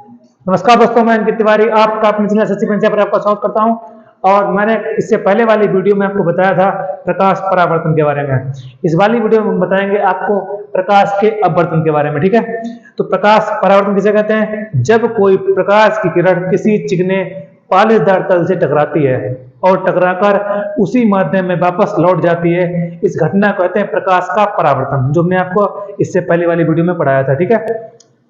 नमस्कार दोस्तों, मैं अंकित तिवारी आपका अपने चैनल सच्ची पंचायत पर आपका स्वागत करता हूं। और मैंने इससे पहले वाली वीडियो में आपको बताया था प्रकाश परावर्तन के बारे में। इस वाली वीडियो में हम बताएंगे आपको प्रकाश के अपवर्तन के बारे में। ठीक है, तो प्रकाश परावर्तन किसे कहते हैं? जब कोई प्रकाश की किरण किसी चिकने पालिशदार तल से टकराती है और टकराकर उसी माध्यम में वापस लौट जाती है, इस घटना को कहते हैं प्रकाश का परावर्तन, जो हमने आपको इससे पहले वाली वीडियो में पढ़ाया था। ठीक है,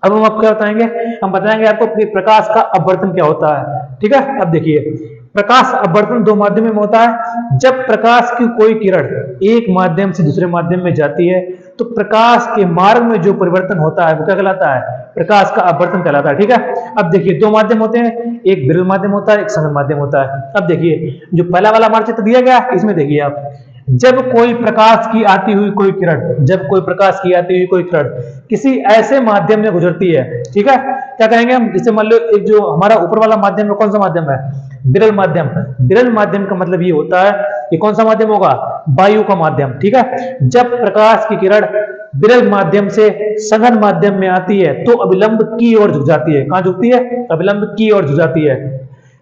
अब हम आपको क्या बताएंगे? हम बताएंगे आपको कि प्रकाश का अपवर्तन क्या होता है। ठीक है, अब देखिए, प्रकाश अपवर्तन दो माध्यमों में होता है। जब प्रकाश की कोई किरण एक माध्यम से दूसरे माध्यम में जाती है तो प्रकाश के मार्ग में जो परिवर्तन होता है वो क्या कहलाता है? प्रकाश का अपवर्तन कहलाता है। ठीक है, अब देखिए, दो माध्यम होते हैं, एक विरल माध्यम होता है, एक सघन माध्यम होता है। अब देखिए, जो पहला वाला मानचित्र दिया गया इसमें देखिए आप, जब कोई प्रकाश की आती हुई कोई किरण, जब कोई प्रकाश की आती हुई कोई किरण किसी ऐसे माध्यम में गुजरती है, ठीक है, क्या कहेंगे हम? जैसे मान लो एक जो हमारा ऊपर वाला माध्यम है, कौन सा माध्यम है? विरल माध्यम। विरल माध्यम का मतलब ये होता है कि कौन सा माध्यम होगा? वायु का माध्यम। ठीक है, जब प्रकाश की किरण विरल माध्यम से सघन माध्यम में आती है तो अभिलंब की ओर झुक जाती है। कहां झुकती है? अभिलंब की ओर झुक जाती है।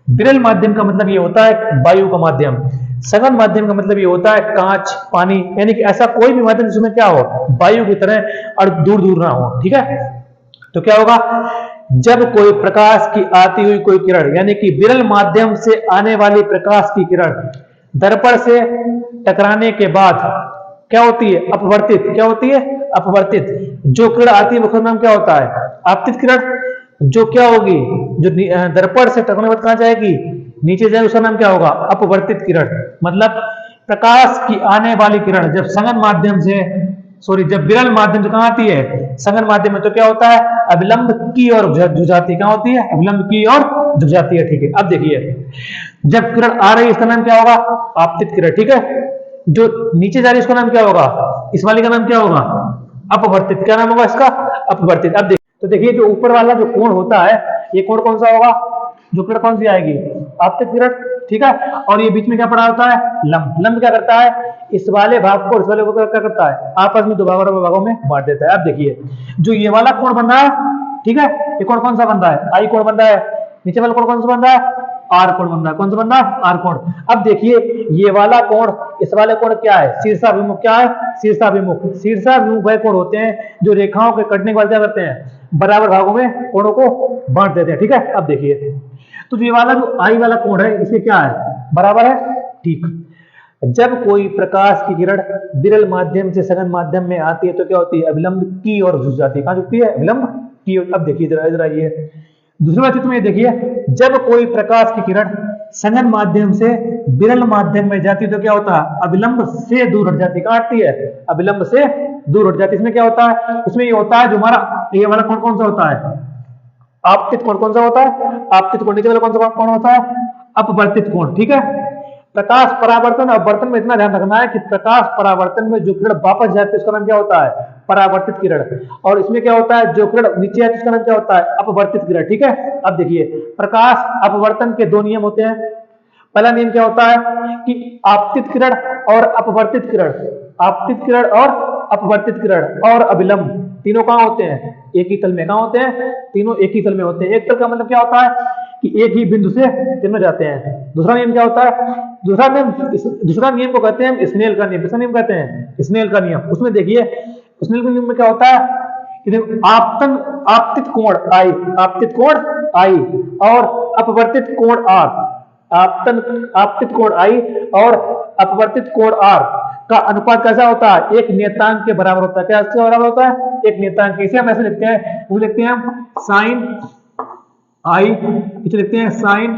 विरल माध्यम का मतलब ये होता है वायु का माध्यम। सघन माध्यम का मतलब ये होता है कांच, पानी, यानी कि ऐसा कोई भी माध्यम जिसमें क्या हो, वायु की तरह और दूर दूर ना हो। ठीक है, तो क्या होगा? जब कोई प्रकाश की आती हुई कोई किरण, यानी कि विरल माध्यम से आने वाली प्रकाश की किरण दर्पण से टकराने के बाद क्या होती है? अपवर्तित। क्या होती है? अपवर्तित। जो किरण आती है उसका नाम क्या होता है? आपतित किरण। जो क्या होगी? जो दर्पण से टकराने के बाद कहां जाएगी? नीचे जाए, उसका नाम क्या होगा? अपवर्तित किरण। मतलब प्रकाश की आने वाली किरण जब सघन माध्यम से, सॉरी, जब विरल माध्यम से कहां आती है? सघन माध्यम में, तो क्या होता है? अभिलंब की ओर झुक जाती है। क्या होती है? अभिलंब की ओर झुक जाती है। ठीक है, अब देखिए, जब किरण आ रही है इसका नाम क्या होगा? आपतित किरण। ठीक है, जो नीचे जा रही है इसका नाम क्या होगा? इस वाली का नाम क्या होगा? अपवर्तित। क्या नाम होगा इसका? अपवर्तित। अब देखिए, तो देखिए, जो ऊपर वाला जो कोण होता है, ये कोण कौन सा होगा? जो किरण कौन सी आएगी? आपतित किरण। ठीक है, और ये बीच में क्या पड़ा होता है? लंब। लंब क्या करता है? इस वाले भाग को इस वाले को क्या करता है? आपस में दो भागों में बांट देता है। अब देखिए, जो ये वाला कोण बन रहा है, ठीक है, ये कोण कौन सा बन रहा है? आई कोण बन रहा है। नीचे वाला कोण कौन सा बन रहा है? आर कोण बन रहा है। कौन सा बन रहा है? आर कोण। अब देखिए, ये वाला कोण, इस वाले कोण क्या है? शीर्षाभिमुख। क्या है? शीर्षाभिमुख। शीर्षाभिमुख वह कोण होते हैं जो रेखाओं के कटने के बाद क्या करते हैं? बराबर भागों में कोणों को बांट देते हैं। ठीक है, अब देखिए, तो ये वाला जो आई वाला कोण है, इसके क्या है? बराबर है। ठीक, जब कोई प्रकाश की किरण विरल माध्यम से सघन माध्यम में आती है तो क्या होती है? अभिलंब की ओर झुक जाती है। कहां झुकती है? अभिलंब की ओर। अब देखिए, इधर इधर आइए, दूसरे वाले चित्र में देखिए, जब कोई प्रकाश की किरण सघन माध्यम से विरल माध्यम में जाती है तो क्या होता है? अभिलंब से दूर हट जाती है। कहां हटती है? अभिलंब से दूर हट जाती है। इसमें क्या होता है? इसमें ये होता है, जो हमारा ये वाला कोण कौन सा होता है? आपतित कोण। कौन सा होता है? आपतित कोण। नीचे वाला कौन सा कोण होता है? अपवर्तित कोण। ठीक है, प्रकाश परावर्तन और अपवर्तन में इतना ध्यान रखना है कि प्रकाश परावर्तन में जो किरण वापस जाती है उसका नाम क्या होता है? परावर्तित किरण। और इसमें क्या होता है? जो किरण नीचे आती है उसका नाम क्या होता है? अपवर्तित किरण। ठीक है, अब देखिए, प्रकाश अपवर्तन के दो नियम होते हैं। पहला नियम क्या होता है कि आपतित किरण और अपवर्तित किरण, आपतित किरण और अपवर्तित किरण और अभिलंब तीनों कहां होते हैं? एक ही तल में। कहां होते हैं? तीनों एक ही तल में होते हैं। एक तल का मतलब क्या होता है कि एक ही बिंदु से तीनों जाते हैं। दूसरा नियम क्या होता है? दूसरा नियम को कहते हैं स्नेल का नियम। किसका नियम कहते हैं? स्नेल का नियम। उसमें देखिए, स्नेल के नियम में क्या होता है कि आपतित कोण आई, आपतित कोण आई और अपवर्तित कोण आर, आपतित कोण आई और अपवर्तित कोण आर का अनुपात कैसा होता है? एक नियतांक के बराबर होता है। क्या इसके बराबर होता है? एक नियतांक। इसे हम ऐसे लिखते हैं, वो लिखते हैं हम साइन आई, इसे लिखते हैं साइन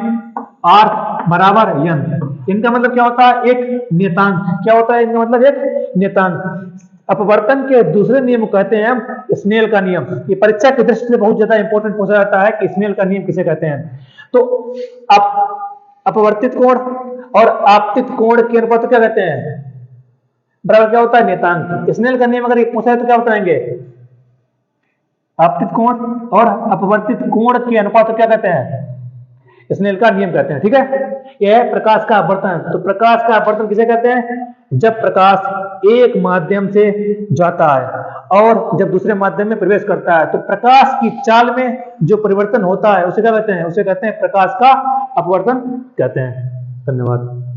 आर बराबर एन। इनका मतलब क्या होता है? एक नियतांक। क्या होता है इनका मतलब? एक नियतांक। अपवर्तन के दूसरे नियम को कहते हैं हम स्नेल का नियम। ये परीक्षा की दृष्टि से बहुत ज्यादा इंपॉर्टेंट पूछा जाता है कि स्नेल का नियम किसे कहते हैं। तो अपवर्तित कोण और आपतित कोण के अनुपात को क्या कहते हैं? बराबर क्या होता है? नियतांक। स्नेल का नियम अगर ये पूछा है तो क्या बताएंगे? आपतित कोण और अपवर्तित कोण के अनुपात को क्या कहते हैं? स्नेल का नियम कहते हैं। ठीक है, यह है प्रकाश का अपवर्तन। तो प्रकाश का अपवर्तन किसे कहते हैं? जब प्रकाश एक माध्यम से जाता है और जब दूसरे माध्यम में प्रवेश करता है तो प्रकाश की चाल में जो परिवर्तन होता है उसे क्या कहते हैं? उसे कहते हैं प्रकाश का अपवर्तन कहते हैं। धन्यवाद।